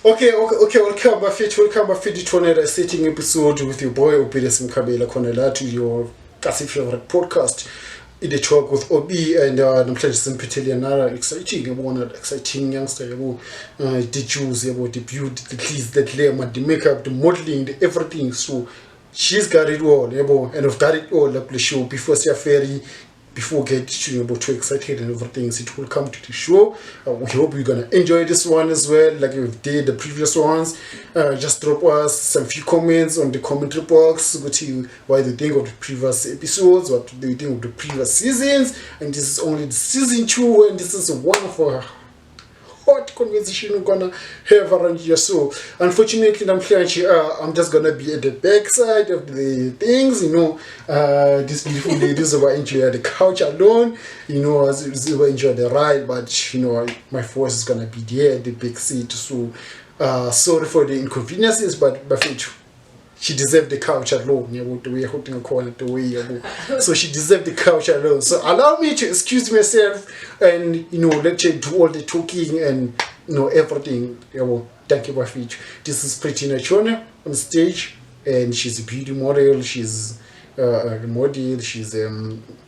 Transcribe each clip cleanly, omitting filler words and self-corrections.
Okay. Welcome back to another exciting episode with your boy Obee to your favorite podcast. In the talk with Obee and namhlanje simpethele another exciting youngster the juice about the beauty, the cleans, the glamour, the makeup, the modeling, the everything. So she's got it all, and I've got it all up the show before before get too excited and everything. So it will come to the show. We hope you're gonna enjoy this one as well, like we did the previous ones. Just drop us some few comments on the commentary box. Go to what you think of the previous episodes, what do you think of the previous seasons, and this is only the season 2, and this is one of our hot conversation we're gonna have around here. So unfortunately, I'm just gonna be at the backside of the things, these beautiful ladies will enjoy the couch alone, as will enjoy the ride, but my voice is gonna be there at the back seat. So sorry for the inconveniences, but she deserved the couch alone. The way holding a corner, the way so she deserved the couch alone. So allow me to excuse myself and let you do all the talking and everything. Thank you, Bafit. This is Pretty Nachona on stage, and she's a beauty model. She's a model. She's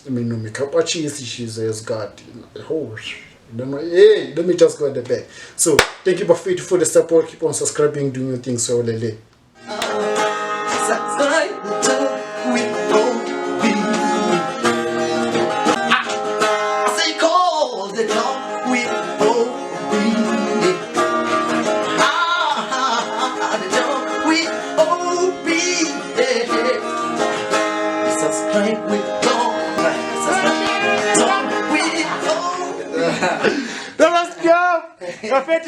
makeup artist. She's got a horse. Hey, let me just go at the back. So thank you, Bafit, for the support. Keep on subscribing, doing your thing. So lele.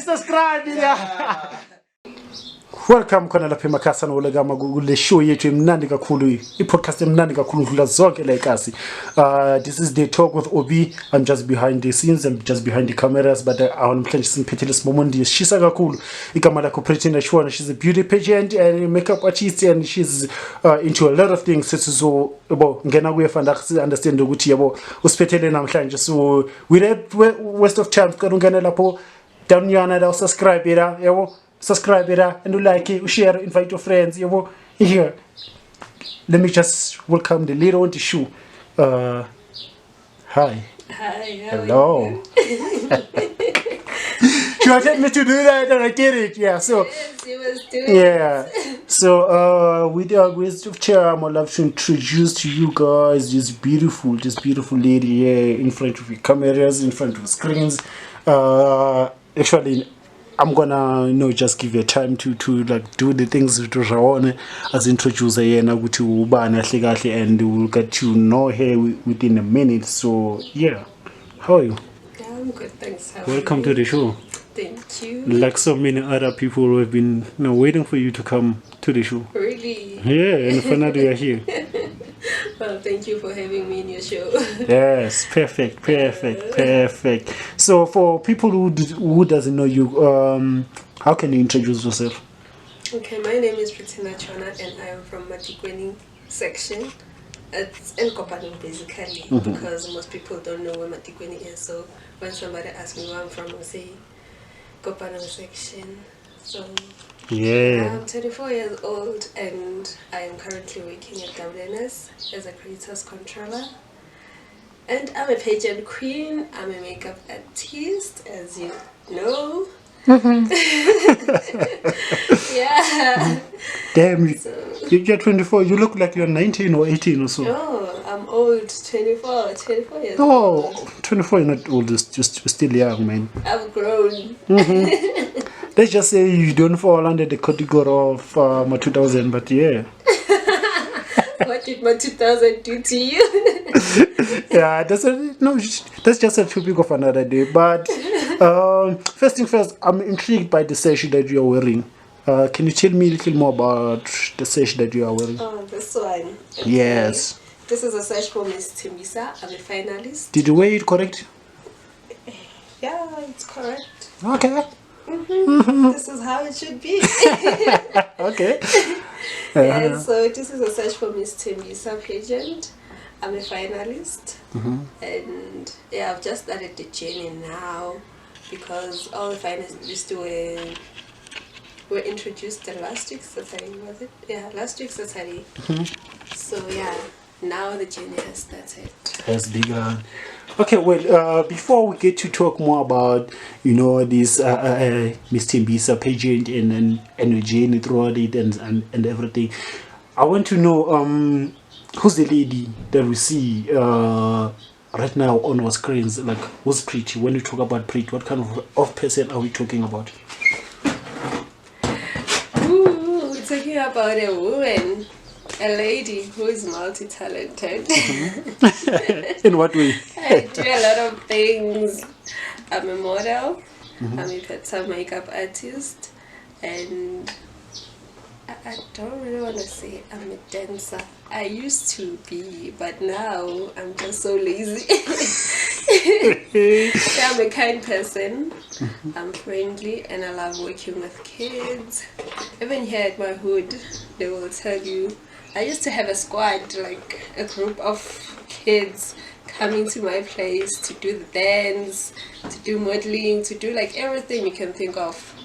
Subscribe. Welcome khona lapha emakhasi nolegama kule show yethu emnandi kakhulu, i-podcast emnandi kakhulu ndlula zonke la ikasi. This is the talk with Obee. I'm just behind the scenes, I'm just behind the cameras, but namhlanje simphethele Simomondi yeshisa kakhulu. Igama lakho Pretty Nachona. She's a beauty pageant and a makeup artist, and she's into a lot of things. So ngena kuye fanda understand ukuthi yabo usiphethele namhlanje. So without waste of time ka ungena lapho down yana la subscribe era yabo. Subscribe it and like it, share, invite your friends. Here. Let me just welcome the leader on the show. Hi. Hi. Hello. She wanted me to do that, and I did it. Yeah. So. Yes, you was doing yeah. So with the waste of time, I'd love to introduce to you guys this beautiful lady here in front of the cameras, in front of screens. Actually, I'm gonna just give you time to like do the things to Raone as introduce her to ubani kahle kahle, and we'll get to know her within a minute. So yeah, how are you? Yeah, I'm good, thanks. Welcome to the show. Thank you. Like so many other people who have been waiting for you to come to the show. Really? Yeah, and finally you're here. Well, thank you for having me in your show. Yes, perfect. So for people who doesn't know you, how can you introduce yourself? Okay, my name is Pretty Nachona, and I am from Matikweni section. It's in Kopano basically, because most people don't know where Matikweni is. So when somebody asks me where I'm from, I say Kopano section. So yeah, I'm 24 years old, and I am currently working at WNS as a creators controller. And I'm a pageant queen. I'm a makeup artist, as you know. Yeah. Damn, you're 24. You look like you're 19 or 18 or so. Oh, I'm old. 24 years old. 24, you're not old. You're still young, man. I've grown. Let's just say you don't fall under the category of my 2000, but yeah. What did my 2000 do to you? Yeah, that's just a topic of another day. But first thing first, I'm intrigued by the sash that you are wearing. Can you tell me a little more about the sash that you are wearing? Oh, this one. Okay. Yes. This is a sash for Miss Tembisa. I'm a finalist. Did you wear it correct? Yeah, it's correct. Okay. This is how it should be. Okay. Yeah, so this is a search for Miss Tembisa pageant. I'm a finalist, and yeah, I've just started the journey now because all the finalists were were introduced the last week Saturday, was it? Yeah, last week Saturday. So yeah, now the journey has started. Has begun. Okay, well, before we get to talk more about, this Miss Tembisa pageant and the journey throughout it and everything, I want to know who's the lady that we see right now on our screens. Like, who's pretty? When you talk about pretty, what kind of person are we talking about? Ooh, we're talking about a woman. A lady who is multi-talented. In what way? I do a lot of things. I'm a model. I'm a better makeup artist. And I don't really want to say I'm a dancer. I used to be, but now I'm just so lazy. Yeah, I'm a kind person. I'm friendly and I love working with kids. Even here at my hood, they will tell you I used to have a squad, like a group of kids coming to my place to do the dance, to do modeling, to do like everything you can think of,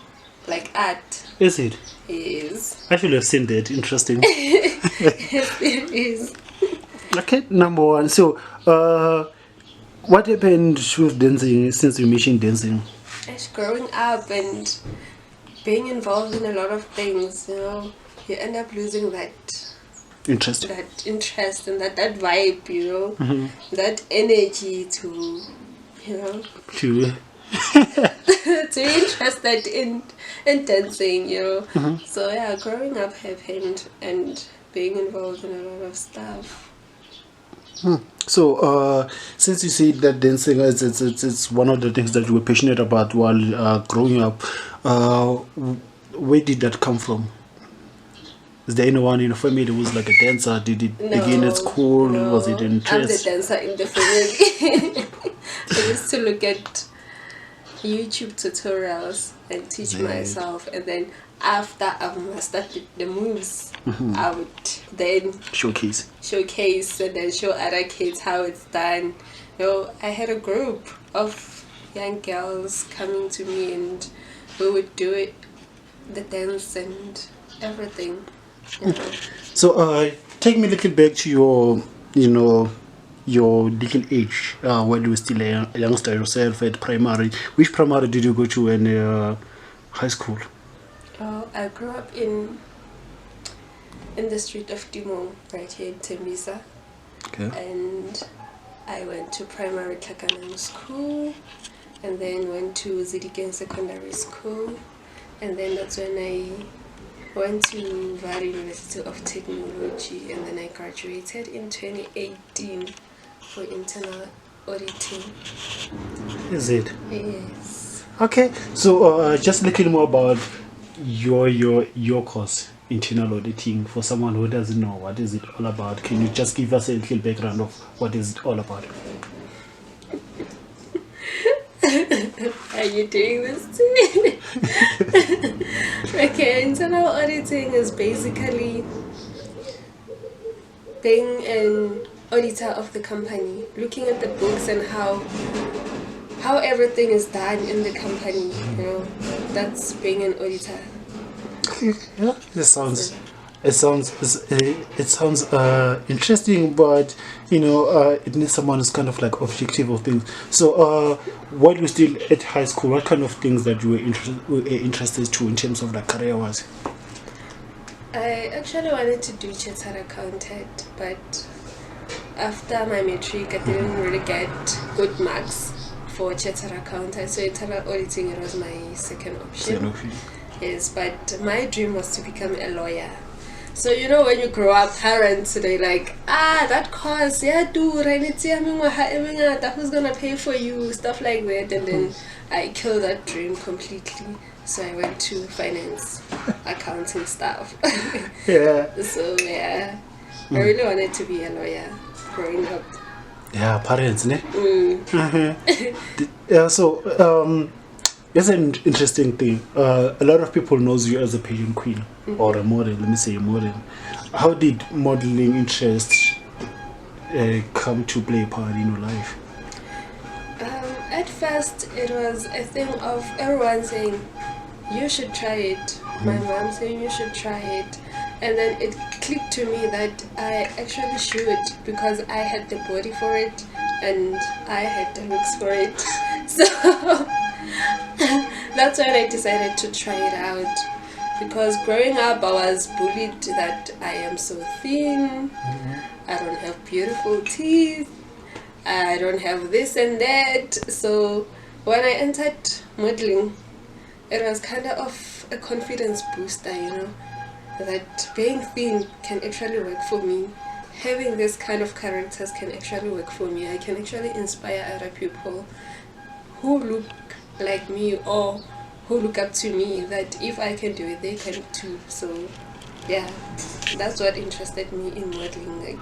like art. Is it? Yes. I should have seen that. Interesting. Yes, it is. Okay, number one. So, what happened with dancing since you mentioned dancing? As growing up and being involved in a lot of things, you end up losing that interest and that vibe, that energy to To to be interested in dancing, So yeah, growing up happened and being involved in a lot of stuff. So, since you said that dancing it's one of the things that you were passionate about while growing up, where did that come from? Is there anyone in the family who was like a dancer? Did it begin at school? No, Was it in I'm the interest? dancer in the family. I used to look at YouTube tutorials and teach myself, and then after I've mastered the moves, I would then Showcase and then show other kids how it's done. I had a group of young girls coming to me and we would do it, the dance and everything. So, take me a little back to your, your little age when you were still a youngster yourself at primary. Which primary did you go to in high school? I grew up in the street of Timo, right here in Tembisa. Okay. And I went to primary Tlakanang school, and then went to Zidiken Secondary School, and then that's when I went to Valley University of Technology, and then I graduated in 2018 for internal auditing. Is it? Yes. Okay. So, just a little more about your course, internal auditing, for someone who doesn't know what is it all about. Can you just give us a little background of what is it all about? Are you doing this to me? Okay, internal auditing is basically being an auditor of the company, looking at the books and how everything is done in the company. That's being an auditor. Yeah, it sounds interesting, but it needs someone who's kind of like objective of things. So, while you're still at high school, what kind of things that you were interested to in terms of like career wise? I actually wanted to do chartered accountant, but after my matric, I didn't really get good marks for chartered accountant, so internal auditing, it was my second option. Yes, but my dream was to become a lawyer. So when you grow up, parents, they like, that course, who's gonna pay for you, stuff like that. And then I killed that dream completely. So I went to finance, accounting stuff. Yeah. So I really wanted to be a lawyer growing up. Yeah, parents, ne? Yeah. So, it's an interesting thing. A lot of people knows you as a pageant queen or a model. Let me say a model. How did modeling interest come to play a part in your life? At first, it was a thing of everyone saying, you should try it. my mom saying you should try it, and then it clicked to me that I actually should, because I had the body for it and I had the looks for it. So that's when I decided to try it out, because growing up I was bullied that I am so thin, I don't have beautiful teeth, I don't have this and that. So when I entered modeling, it was kind of a confidence booster, you know, that being thin can actually work for me. Having this kind of characters can actually work for me. I can actually inspire other people who look like me or who look up to me, that if I can do it, they can too. So yeah, that's what interested me in modeling, like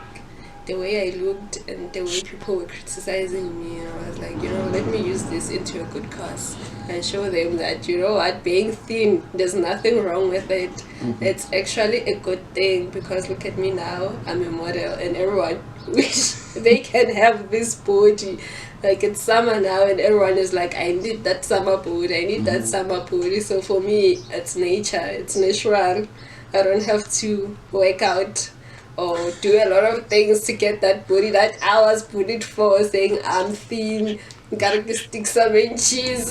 the way I looked and the way people were criticizing me. And I was like, you know, let me use this into a good cause and show them that, you know what, being thin, there's nothing wrong with it. It's actually a good thing, because look at me now, I'm a model and everyone wish they can have this body. Like it's summer now and everyone is like, I need that summer body, I need that summer body. So for me, it's nature, it's natural. I don't have to work out or do a lot of things to get that body that I was bullied for, saying I'm thin, gotta stick some inches.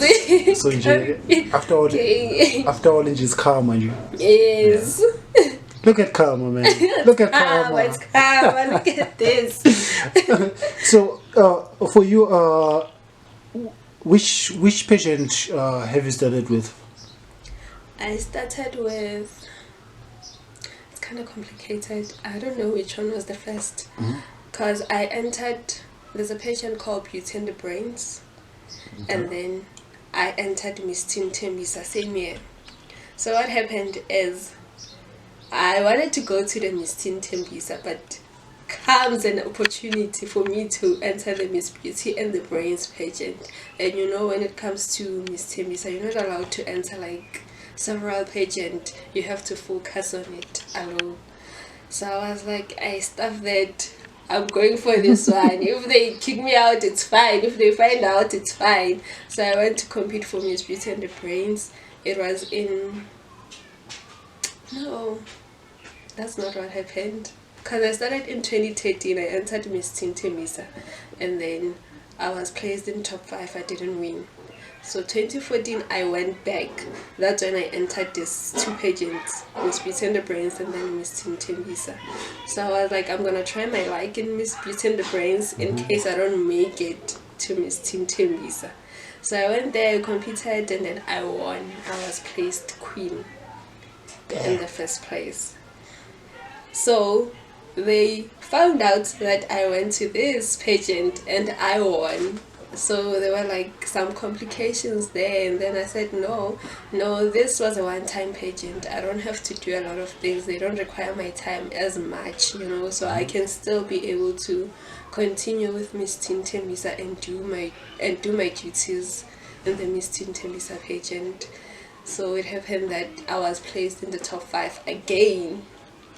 So after all, it's karma. Yes. Yeah. Look at karma, man. Look at karma. It's karma. Look at this. So for you, which pageant have you started with? I started with, it's kind of complicated. I don't know which one was the first, because I entered, there's a pageant called Beauty and the Brains, and then I entered Miss Tembisa same year. So what happened is, I wanted to go to the Miss Tembisa, but comes an opportunity for me to enter the Miss Beauty and the Brains pageant. And you know, when it comes to Miss Tembisa, you're not allowed to enter like several pageant, you have to focus on it alone. So I was like, I stuff that, I'm going for this one. If they kick me out, it's fine. If they find out, it's fine. So I went to compete for Miss Beauty and the Brains. It was in, no, that's not what happened, because I started in 2013. I entered Miss Tembisa and then I was placed in top 5. I didn't win. So 2014 I went back. That's when I entered these 2 pageants, Miss Beauty and the Brains and then Miss Tembisa. So I was like, I'm gonna try my luck in Miss Beauty and the Brains in case I don't make it to Miss Tembisa. So I went there, competed, and then I won. I was placed queen in the first place. So they found out that I went to this pageant and I won. So there were like some complications there, and then I said no, this was a one-time pageant. I don't have to do a lot of things. They don't require my time as much, you know, so I can still be able to continue with Miss Tembisa and do my duties in the Miss Tembisa pageant. So it happened that I was placed in the top 5 again,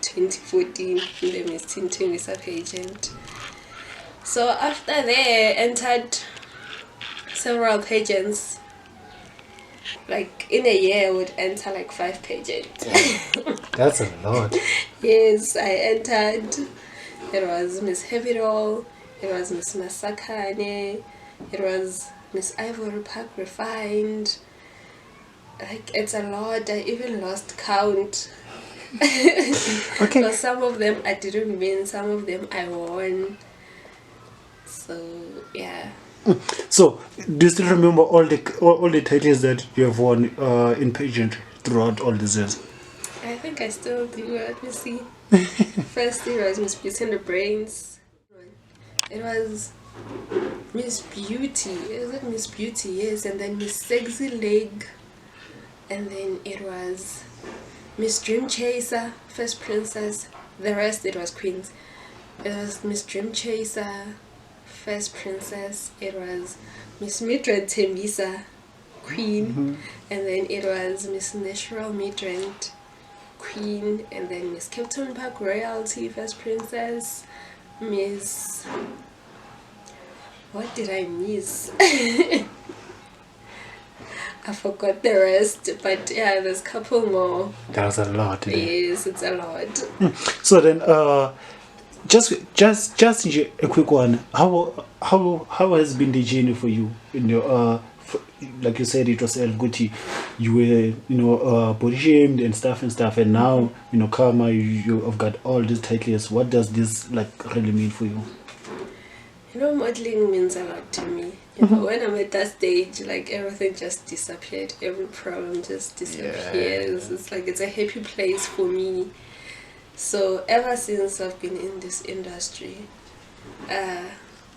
2014, in the Miss Tembisa pageant. So after that, I entered several pageants. Like in a year I would enter like 5 pageants. That's a lot. Yes, I entered. It was Miss Heavy Roll, it was Miss Masakane, it was Miss Ivory Park Refined. Like it's a lot. I even lost count. Okay. So some of them I didn't win, some of them I won. So yeah. So, do you still remember all the titles that you have won in pageant throughout all these years? I think I still do. Let me see. First it was Miss Beauty and the Brains. It was Miss Beauty. Is it Miss Beauty? Yes. And then Miss Sexy Leg. And then it was Miss Dream Chaser, First Princess. The rest it was Queens. It was Miss Dream Chaser, First Princess. It was Miss Midrand Tembisa, Queen. And then it was Miss Natural Midrand, Queen. And then Miss Cape Town Park Royalty, First Princess. Miss, what did I miss? I forgot the rest, but yeah, there's a couple more. That was a lot. Yes, it's a lot. So then, just a quick one. How has been the journey for you? Like you said, it was Gucci. You were body shamed and stuff, and now karma. You have got all these titles. What does this really mean for you? Modeling means a lot to me. When I'm at that stage, everything just disappeared. Every problem just disappears. Yeah. It's a happy place for me. So ever since I've been in this industry,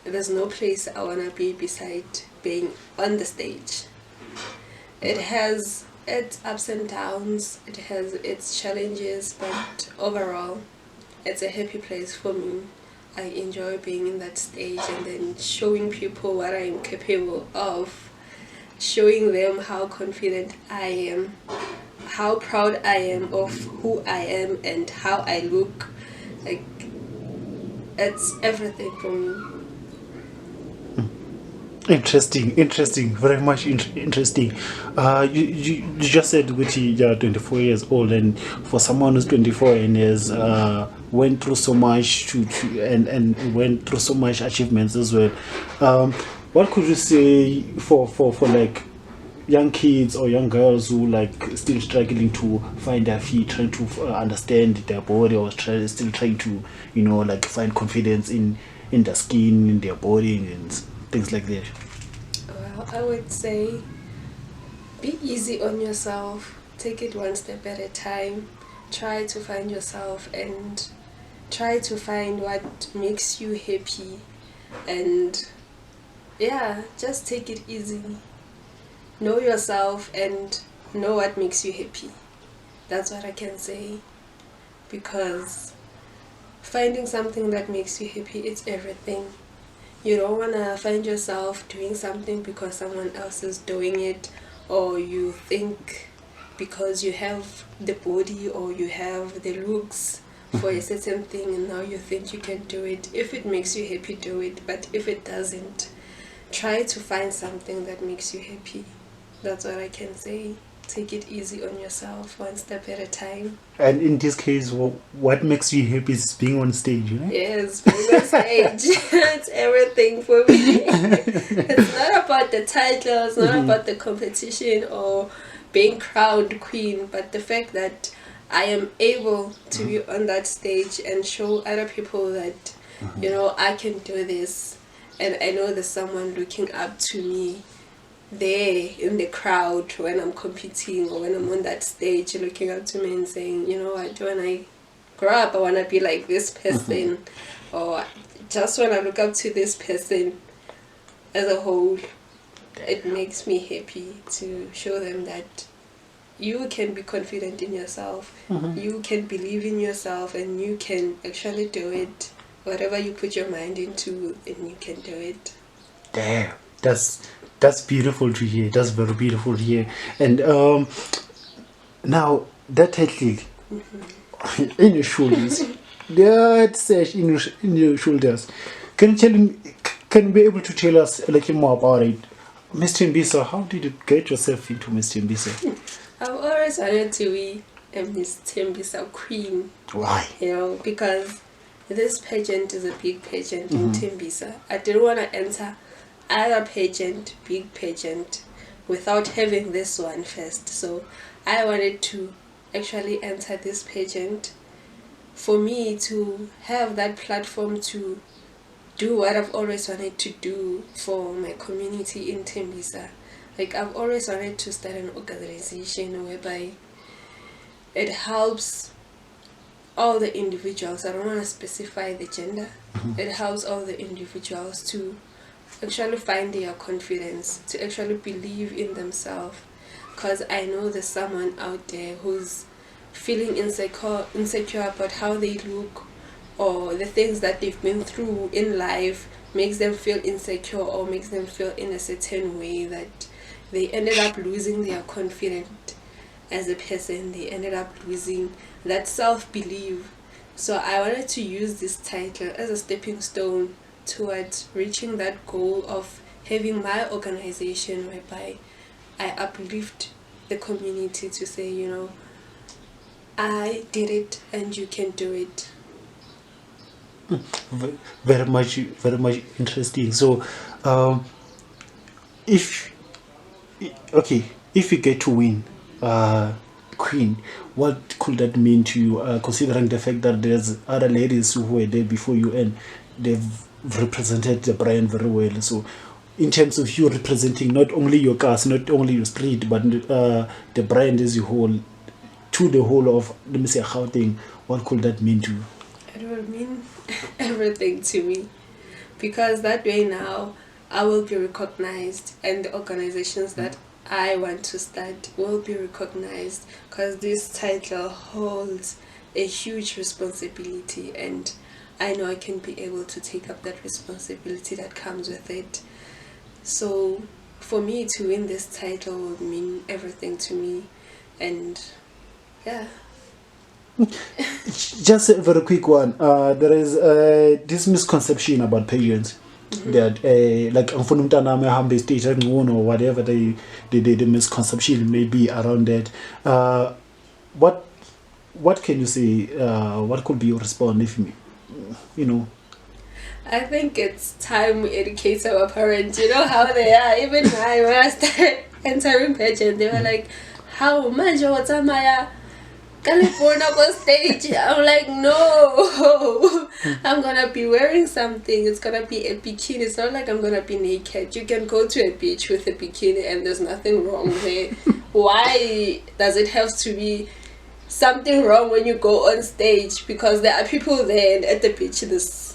there's no place I want to be beside being on the stage. It has its ups and downs, it has its challenges, but overall, it's a happy place for me. I enjoy being in that stage and then showing people what I'm capable of, showing them how confident I am, how proud I am of who I am and how I look. It's everything for me. Interesting, very much interesting. You just said Gucci, you're 24 years old, and for someone who's 24 and has went through so much and went through so much achievements as well. What could you say for young kids or young girls who still struggling to find their feet, trying to understand their body, or still trying to find confidence in their skin, in their body, and things like that? Well, I would say be easy on yourself. Take it one step at a time. Try to find yourself and try to find what makes you happy. And yeah, just take it easy. Know yourself and know what makes you happy. That's what I can say. Because finding something that makes you happy, it's everything. You don't want to find yourself doing something because someone else is doing it, or you think because you have the body or you have the looks for a certain thing and now you think you can do it. If it makes you happy, do it. But if it doesn't, try to find something that makes you happy. That's what I can say. Take it easy on yourself, one step at a time. And in this case, what makes you happy is being on stage, you know? Yes, being on stage. It's everything for me. It's not about the title, it's not about the competition or being crowned queen, but the fact that I am able to be on that stage and show other people that, I can do this. And I know there's someone looking up to me there in the crowd when I'm competing or when I'm on that stage, looking up to me and saying, you know what, when I grow up I want to be like this person, or just when I look up to this person as a whole, it makes me happy to show them that you can be confident in yourself, you can believe in yourself, and you can actually do it. Whatever you put your mind into, then you can do it. Damn, that's beautiful to hear. That's very beautiful to hear. And now that title in your shoulders, that sash in your shoulders. Can you be able to tell us a little more about it, Miss Tembisa? How did you get yourself into Miss Tembisa? I've always wanted to be a Miss Tembisa queen. Why? Because this pageant is a big pageant in Tembisa. I didn't want to enter other pageant, big pageant, without having this one first. So I wanted to actually enter this pageant for me to have that platform to do what I've always wanted to do for my community in Tembisa. I've always wanted to start an organization whereby it helps all the individuals. I don't want to specify the gender. It helps all the individuals to actually find their confidence, to actually believe in themselves. Because I know there's someone out there who's feeling insecure about how they look, or the things that they've been through in life makes them feel insecure or makes them feel in a certain way that they ended up losing their confidence as a person. They ended up losing that self-belief. So I wanted to use this title as a stepping stone towards reaching that goal of having my organization whereby I uplift the community to say, you know, I did it and you can do it. Very much interesting. So, if you get to win, Queen, what could that mean to you? Considering the fact that there's other ladies who were there before you and they've represented the brand very well. So, in terms of you representing not only your cast, not only your street, but the brand as a whole, to the whole of, let me say, Gauteng, what could that mean to you? It will mean everything to me, because that way now I will be recognized, and the organizations that I want to start will be recognized, because this title holds a huge responsibility, and I know I can be able to take up that responsibility that comes with it. So for me to win this title will mean everything to me, and yeah. Just a very quick one. There is this misconception about pageants that like hambe stage or whatever the misconception may be around that. What can you say? What could be your response if you know? I think it's time we educate our parents. You know how they are. Even when I started entering pageant, they were like, "How much what's Maya? California on stage." I'm like, no, I'm gonna be wearing something. It's gonna be a bikini. It's not like I'm gonna be naked. You can go to a beach with a bikini and there's nothing wrong there. Why does it have to be something wrong when you go on stage? Because there are people there, and at the beach there's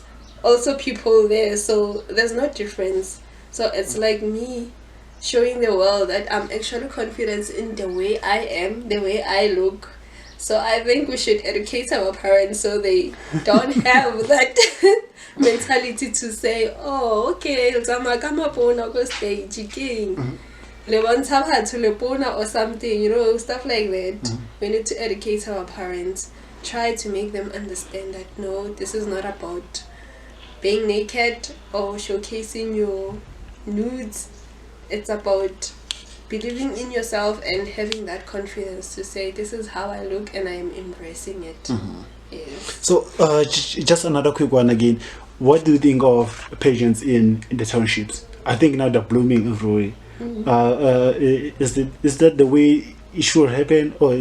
also people there, so there's no difference. So it's like me showing the world that I'm actually confident in the way I am, the way I look. So I think we should educate our parents so they don't have that mentality to say, oh, okay, go stage king. Or something, you know, stuff like that. We need to educate our parents, try to make them understand that no, this is not about being naked or showcasing your nudes. It's about believing in yourself and having that confidence to say, this is how I look and I am embracing it. Yes. So just another quick one again. What do you think of pageants in the townships? I think now they're blooming everywhere. Is that the way it should happen, or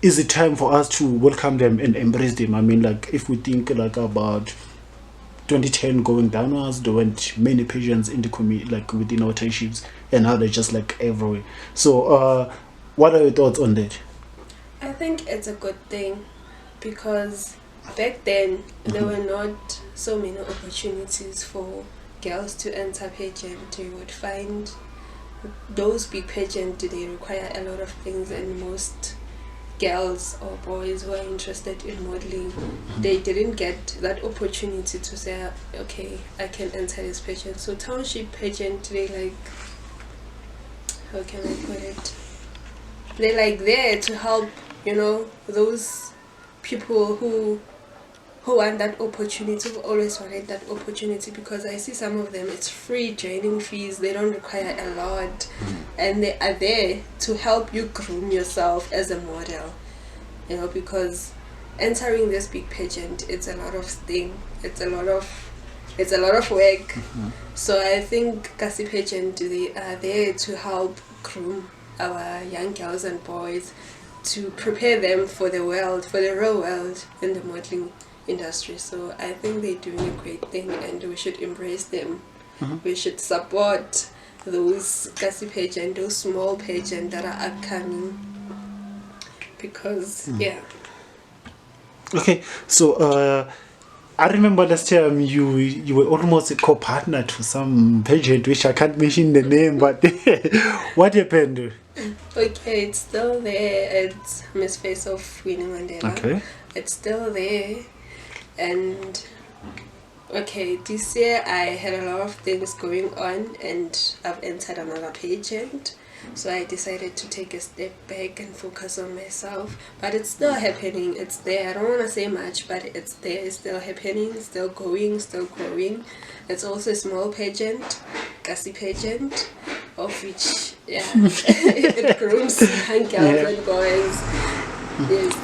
is it time for us to welcome them and embrace them? I mean, like, if we think like about 2010 going downwards, there weren't many pageants in the community, like within our townships, and now they're just like everywhere. So what are your thoughts on that? I think it's a good thing, because back then there were not so many opportunities for girls to enter pageant. You would find those big pageants, they require a lot of things, and most girls or boys who are interested in modeling, they didn't get that opportunity to say, okay, I can enter this pageant. So township pageant, they like, how can I put it? They're like there to help, you know, those people who want that opportunity, who always wanted that opportunity, because I see some of them, it's free joining fees, they don't require a lot, and they are there to help you groom yourself as a model, you know, because entering this big pageant, it's a lot of thing, it's a lot of work. So I think Kasi pageant, they are there to help groom our young girls and boys, to prepare them for the world, for the real world in the modeling industry. So I think they're doing a great thing, and we should embrace them. We should support those Kasi pageant, those small pageant that are upcoming, because yeah. Okay, so I remember last time you were almost a co-partner to some pageant, which I can't mention the name, but what happened? Okay, it's still there. It's Miss Face of Winnie Mandela. Okay. It's still there. And okay, this year I had a lot of things going on, and I've entered another pageant. So I decided to take a step back and focus on myself. But it's still happening. It's there. I don't want to say much, but it's there. It's still happening. Still going. Still growing. It's also a small pageant. Kasi pageant, of which it grooms young girls and boys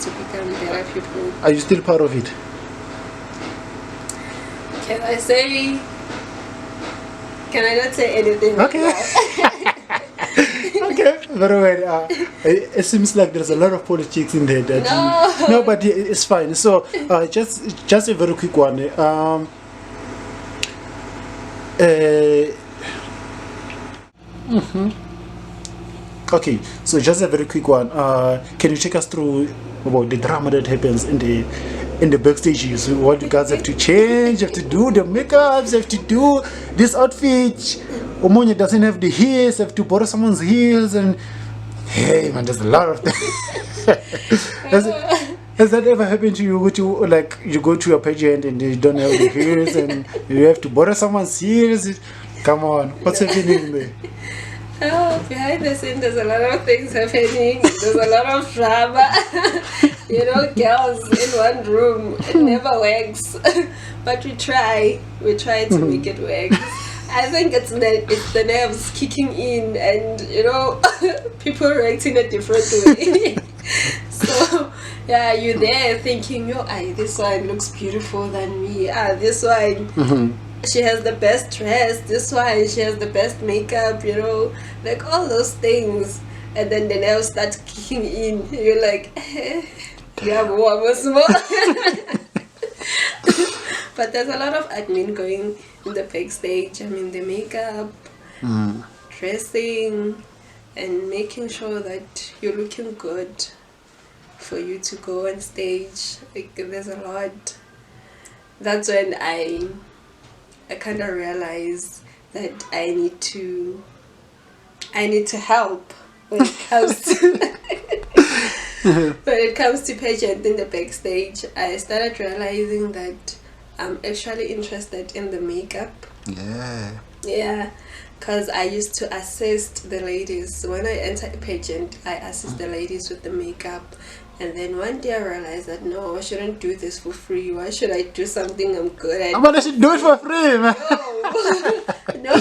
to become better people. Are you still part of it? Can I say? Can I not say anything? Okay. Okay, very well. It seems like there's a lot of politics in there. No, but it's fine. So, just a very quick one. Okay, so just a very quick one. Can you take us through about the drama that happens in the backstages? What you guys have to change, have to do the makeups, have to do this outfit. Omonya doesn't have the heels, have to borrow someone's heels, and hey man, there's a lot of things. Has that ever happened to you? Like you go to a pageant and you don't have the heels and you have to borrow someone's heels? Come on, what's happening there? Oh, behind the scene, there's a lot of things happening. There's a lot of drama. You know, girls in one room, it never works. But we try to make it work. I think it's the nerves kicking in, and you know, people react in a different way. So yeah, you're there thinking, this one looks beautiful than me. This one, she has the best dress. This one, she has the best makeup. You know, like all those things. And then the nerves start kicking in. You're like, yeah, more. But there's a lot of admin going in the backstage. I mean, the makeup, dressing, and making sure that you're looking good for you to go on stage. Like, there's a lot. That's when I kind of realized that I need to help when it comes to pageant in the backstage. I started realizing that I'm actually interested in the makeup. Yeah, because I used to assist the ladies. When I enter a pageant, I assist the ladies with the makeup. And then one day I realized that no, I shouldn't do this for free. Why should I do something I'm good at? But I should do it for free, man. No,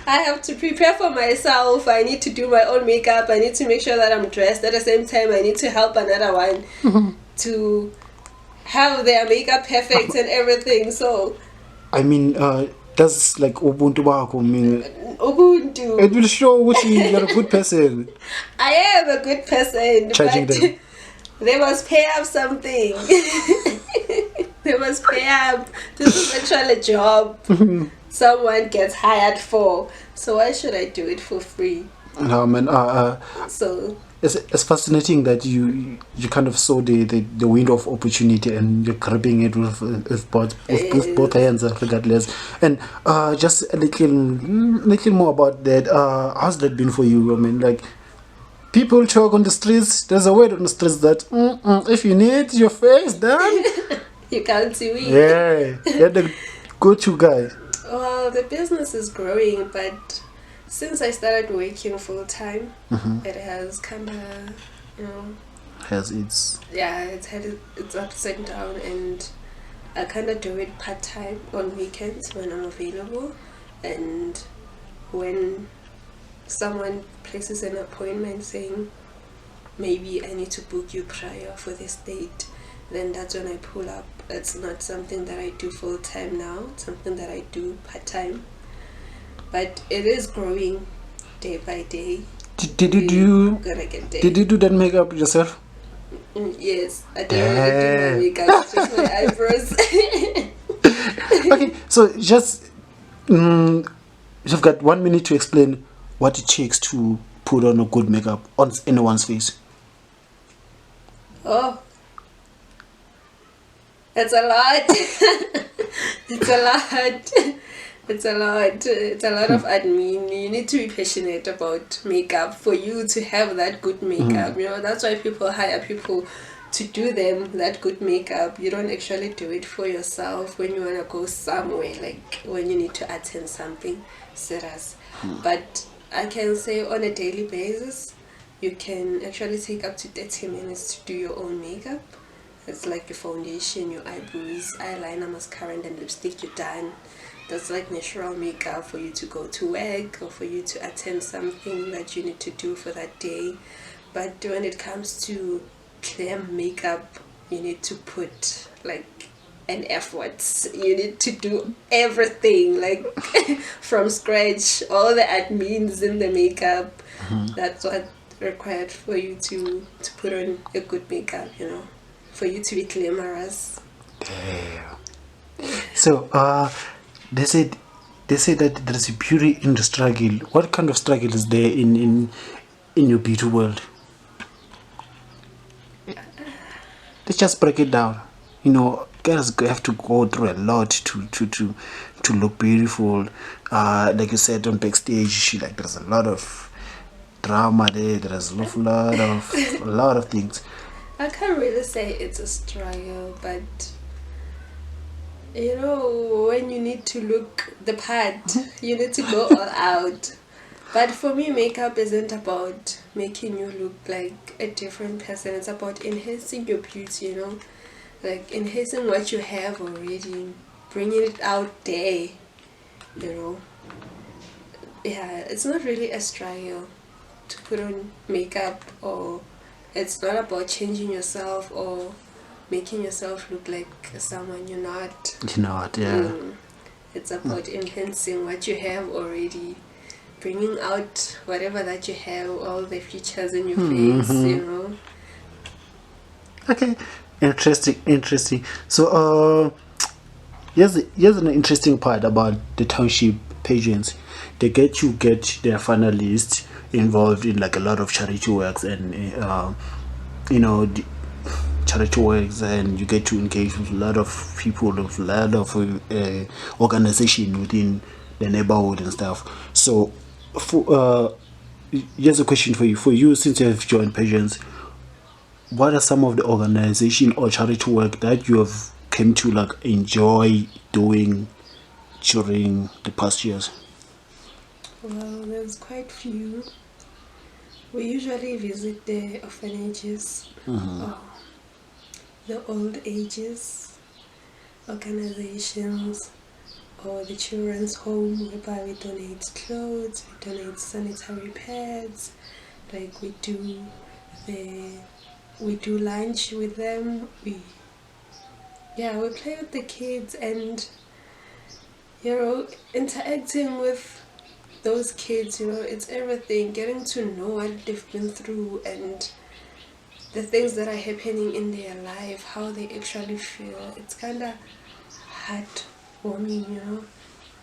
I have to prepare for myself. I need to do my own makeup. I need to make sure that I'm dressed. At the same time, I need to help another one to have their makeup perfect and everything. So, I mean, that's like Ubuntu Bako. Ubuntu. It will show which you're a good person. I am a good person. Charging but them. They must pay up something. They must pay up. This is actually a job someone gets hired for. So why should I do it for free? No, man. So it's fascinating that you kind of saw the window of opportunity and you're grabbing it with both hands, regardless. And just a little more about that. How's that been for you? I mean, like, people talk on the streets. There's a word on the streets that if you need your face done, you can't see me. Yeah, you're the go-to guy. Well, the business is growing, but since I started working full time, it has kind of, it's had its ups and downs, and I kind of do it part time on weekends when I'm available, and when someone places an appointment saying maybe I need to book you prior for this date, then that's when I pull up. It's not something that I do full time now. It's something that I do part time, but it is growing day by day. Did you do that makeup yourself? Yes, I do my makeup, just my eyebrows. Okay, so just you've got 1 minute to explain what it takes to put on a good makeup on anyone's face. Oh, it's a lot. It's a lot. It's a lot. It's a lot of admin. You need to be passionate about makeup for you to have that good makeup. You know, that's why people hire people to do them that good makeup. You don't actually do it for yourself when you want to go somewhere, like when you need to attend something serious. But I can say on a daily basis, you can actually take up to 30 minutes to do your own makeup. It's like your foundation, your eyebrows, eyeliner, mascara, and then lipstick, you're done. that's like natural makeup for you to go to work or for you to attend something that you need to do for that day. But when it comes to glam makeup, you need to put like an effort. You need to do everything like from scratch, all the admins in the makeup. That's what required for you to put on a good makeup, you know, for you to be glamorous. Damn. So, they said that there is a beauty in the struggle. What kind of struggle is there in your beauty world? Let's just break it down. You know, girls have to go through a lot to look beautiful. Like you said on backstage, like there's a lot of drama there. There's a lot of things. I can't really say it's a struggle, but you know, when you need to look the part, you need to go all out. But for me, makeup isn't about making you look like a different person. It's about enhancing your beauty, you know, like enhancing what you have already, bringing it out there, you know. Yeah, it's not really a struggle to put on makeup, or it's not about changing yourself or making yourself look like someone you're not. You know what? Yeah. It's about enhancing what you have already, bringing out whatever that you have, all the features in your face, you know. Okay, interesting. So, here's an interesting part about the township pageants. They get their finalists involved in like a lot of charity works and you know, charity works, and you get to engage with a lot of people, with a lot of organization within the neighborhood and stuff. So, here's a question for you since you have joined pageants. What are some of the organization or charity work that you have came to like enjoy doing during the past years? Well, there's quite few. We usually visit the orphanages, the old ages organizations, or the children's home, whereby we donate clothes, we donate sanitary pads, like we do lunch with them, we play with the kids, and you know, interacting with those kids, you know, it's everything, getting to know what they've been through and the things that are happening in their life, how they actually feel. It's kind of heartwarming, you know,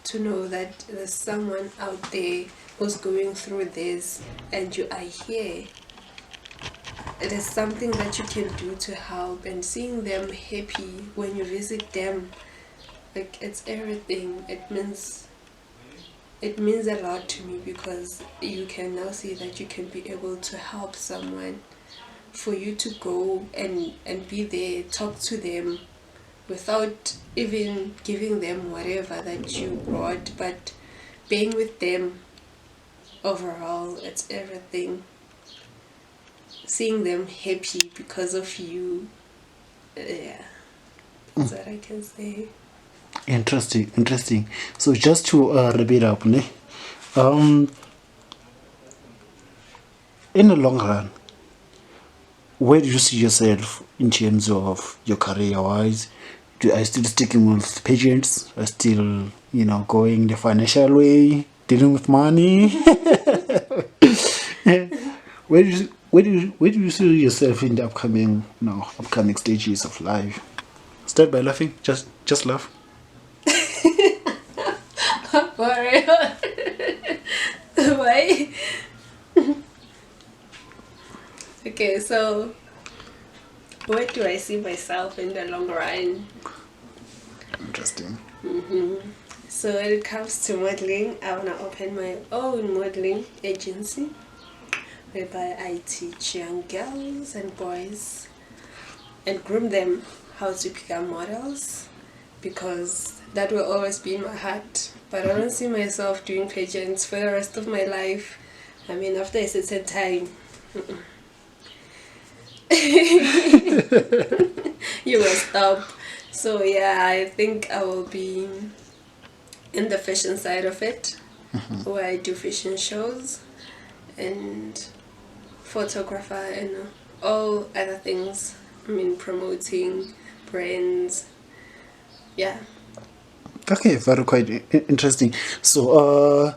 to know that there's someone out there who's going through this and you are here. It is something that you can do to help, and seeing them happy when you visit them, like, it's everything. It means a lot to me, because you can now see that you can be able to help someone. For you to go and be there, talk to them without even giving them whatever that you brought, but being with them overall, it's everything. Seeing them happy because of you, yeah, that's what I can say. Interesting. So just to wrap it up, in the long run, where do you see yourself in terms of your career-wise? Are you still sticking with pageants? Are you still, you know, going the financial way, dealing with money? Where do you see yourself in the upcoming stages of life? Start by laughing. Just laugh. Why? Okay, so where do I see myself in the long run? Interesting. So when it comes to modeling, I want to open my own modeling agency, whereby I teach young girls and boys and groom them how to become models, because that will always be in my heart. But I don't see myself doing pageants for the rest of my life. I mean, after a certain time, you will stop. So yeah, I think I will be in the fashion side of it, where I do fashion shows and photographer and all other things. I mean, promoting brands. Yeah. Okay, very quite interesting. So,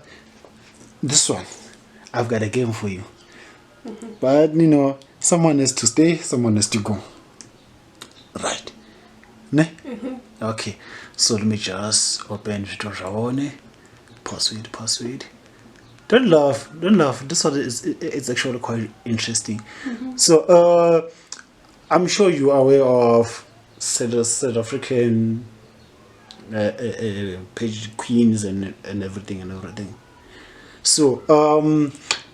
this one, I've got a game for you. But, someone has to stay, someone has to go. Right. Ne? Okay. So, let me just open Vitoraone. Password. Don't laugh. This one it's actually quite interesting. So, I'm sure you are aware of South African page queens and everything. So,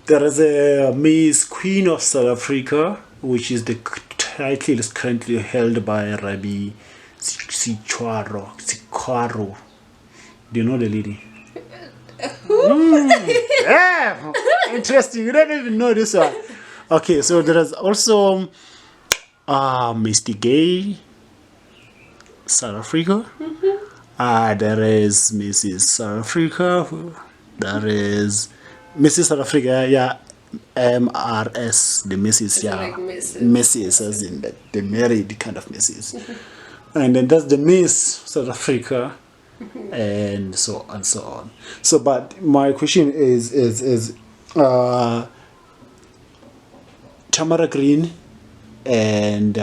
there is a Miss Queen of South Africa, which is the title is currently held by Rabbi Sikwaro. Do you know the lady? Yeah, interesting. You don't even know this one. Okay, so there is also Mr. Gay, South Africa. There is Mrs. South Africa. There is Mrs. South Africa. Yeah, MRS, the Mrs. It's Yeah, like Mrs. Mrs. as in the married kind of Mrs. And then that's the Miss South Africa. And so on. So, but my question is Tamara Green and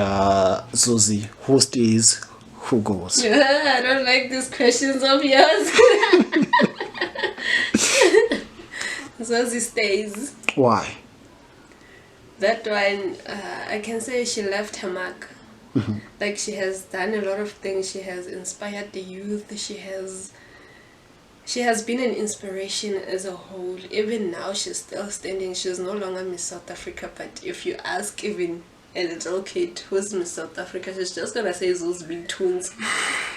Susie, who stays, who goes? I don't like these questions of yours. Zosie stays. Why? That one, I can say she left her mark. Like, she has done a lot of things. She has inspired the youth. She has been an inspiration as a whole. Even now, she's still standing. She's no longer Miss South Africa, but if you ask even a little kid who's Miss South Africa, she's just gonna say those big tunes.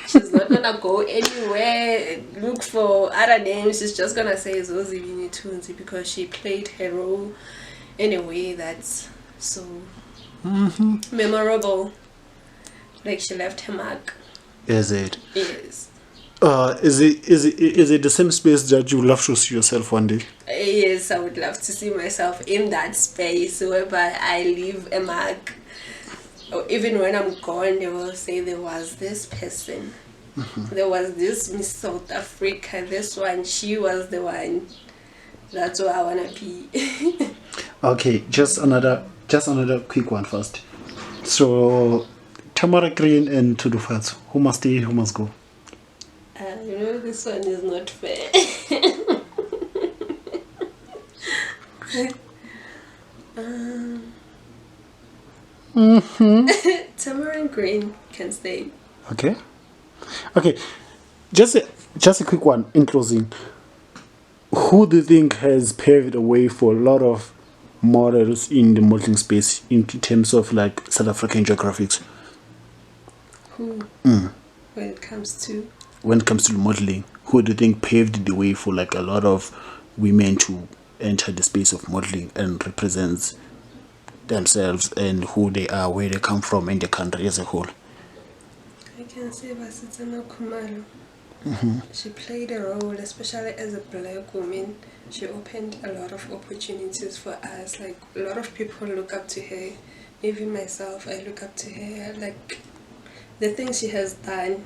She's not gonna go anywhere, look for other names. She's just gonna say those Vini tunes because she played her role in a way that's so memorable. Like, she left her mark. Is it? Yes. Is it the same space that you would love to see yourself one day? Yes, I would love to see myself in that space whereby I leave a mark. Or even when I'm gone, they will say there was this person. There was this Miss South Africa, this one, she was the one. That's where I wanna be. Okay, just another quick one first. So, Tamara Green and Tudufats, who must stay, who must go? This one is not fair. Tamarind Green can stay. Okay. Just a quick one in closing. Who do you think has paved the way for a lot of models in the modeling space in terms of like South African geographics? Who? When it comes to modeling, who do you think paved the way for like a lot of women to enter the space of modeling and represents themselves and who they are, where they come from in the country as a whole? I can say Vasitana Kumalo. She played a role, especially as a black woman. She opened a lot of opportunities for us. Like, a lot of people look up to her. Even myself, I look up to her. Like, the things she has done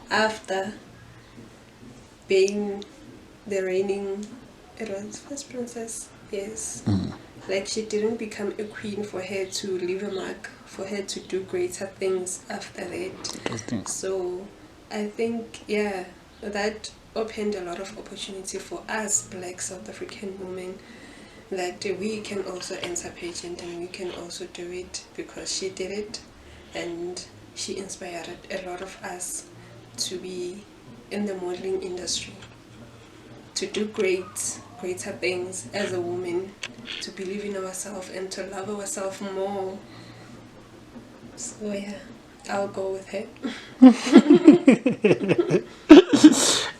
after being the reigning, it was first princess, yes. Like, she didn't become a queen for her to leave a mark, for her to do greater things after that. So I think, yeah, that opened a lot of opportunity for us black South African women, that we can also enter pageant and we can also do it because she did it, and she inspired a lot of us to be in the modeling industry, to do greater things as a woman, to believe in ourselves and to love ourselves more. So yeah, I'll go with her.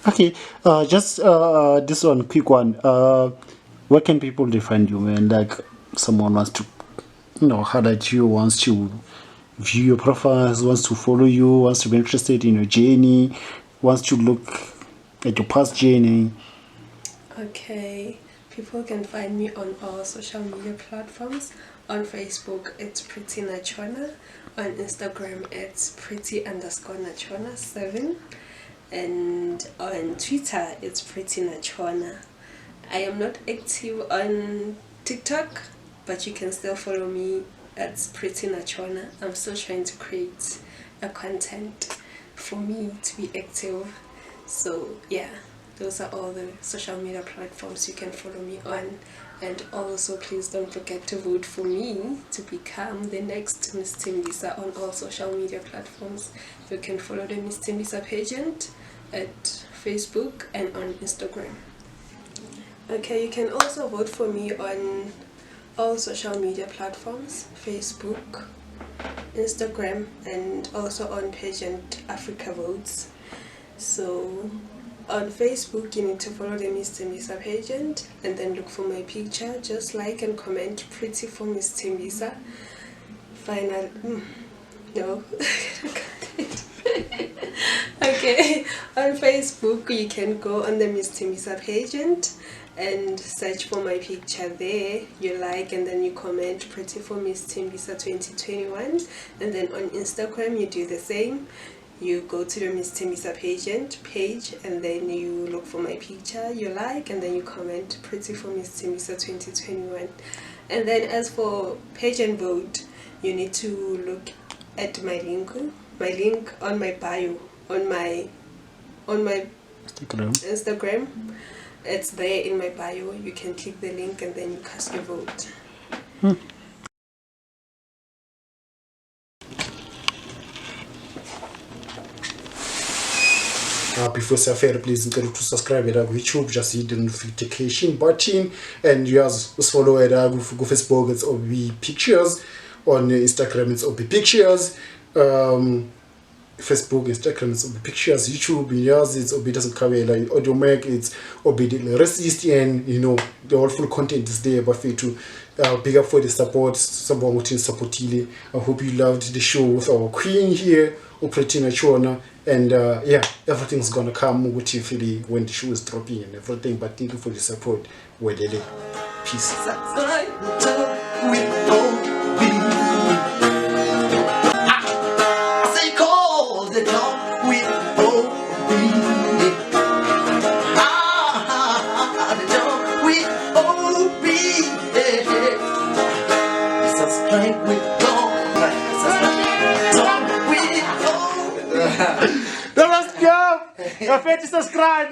Okay, just this one quick one. Where can people find you, man? Like, someone wants to highlight you, wants to view your profiles, wants to follow you, wants to be interested in your journey, wants to look at your past journey. Okay, people can find me on all social media platforms. On Facebook, it's Pretty Nachona. On Instagram, it's pretty_nachona7. And on Twitter, it's Pretty Nachona. I am not active on TikTok, but you can still follow me at Pretty Nachona. I'm still trying to create a content for me to be active. So yeah, those are all the social media platforms you can follow me on. And also, please don't forget to vote for me to become the next Miss Tembisa on all social media platforms. You can follow the Miss Tembisa pageant at Facebook and on Instagram. Okay, you can also vote for me on all social media platforms, Facebook, Instagram, and also on Pageant Africa Votes. So on Facebook, you need to follow the Miss Tembisa pageant and then look for my picture. Just like and comment Pretty for Miss Tembisa. No. Okay, on Facebook, you can go on the Miss Tembisa pageant and search for my picture there. You like and then you comment Pretty for Miss Tembisa 2021. And then on Instagram, you do the same. You go to the Miss Tembisa pageant page and then you look for my picture, you like, and then you comment Pretty for Miss Tembisa 2021. And then as for pageant vote, you need to look at my link on my bio, on my Instagram. It's there in my bio. You can click the link and then you cast your vote. Before Safari, please encourage to subscribe to YouTube, just hit the notification button, and you just follow it go Facebook, it's Obee Pictures, on Instagram it's Obee Pictures, Facebook, Instagram it's Obee Pictures, YouTube yours it's Obee Audiomack it's Obee Racist, and you know the whole full content is there. But for you to big up for the support, someone who is supporting. I hope you loved the show with our queen here, Pretty Nachona. And yeah, everything's gonna come with you when the show is dropping and everything. But thank you for the support. Peace. Let's go! Don't forget to subscribe,